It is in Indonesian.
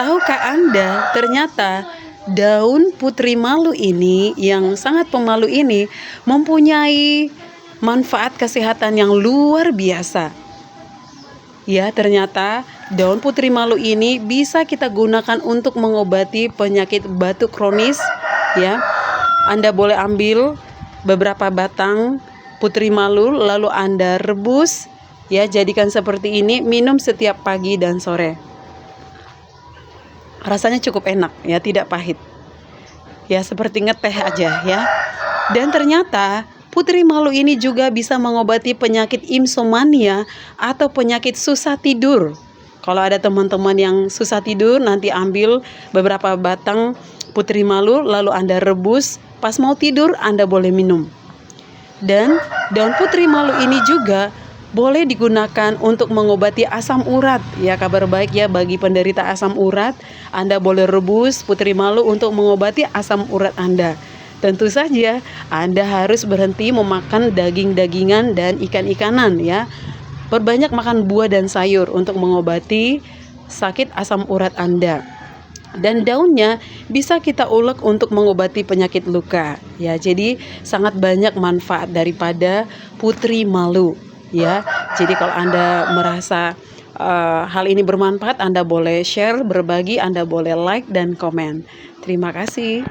Tahukah Anda, ternyata daun putri malu ini yang sangat pemalu ini mempunyai manfaat kesehatan yang luar biasa. Ya, ternyata daun putri malu ini bisa kita gunakan untuk mengobati penyakit batuk kronis, ya. Anda boleh ambil beberapa batang putri malu lalu Anda rebus, ya, jadikan seperti ini, minum setiap pagi dan sore. Rasanya cukup enak, ya, tidak pahit. Ya, seperti ngeteh aja, ya. Dan ternyata putri malu ini juga bisa mengobati penyakit insomnia atau penyakit susah tidur. Kalau ada teman-teman yang susah tidur, nanti ambil beberapa batang putri malu lalu Anda rebus, pas mau tidur Anda boleh minum. Dan daun putri malu ini juga boleh digunakan untuk mengobati asam urat. Ya, kabar baik ya bagi penderita asam urat, Anda boleh rebus putri malu untuk mengobati asam urat Anda. Tentu saja Anda harus berhenti memakan daging-dagingan dan ikan-ikanan, ya. Perbanyak makan buah dan sayur untuk mengobati sakit asam urat Anda. Dan daunnya bisa kita ulek untuk mengobati penyakit luka. Ya, jadi sangat banyak manfaat daripada putri malu. Ya, jadi kalau Anda merasa hal ini bermanfaat, Anda boleh share, berbagi, Anda boleh like dan komen. Terima kasih.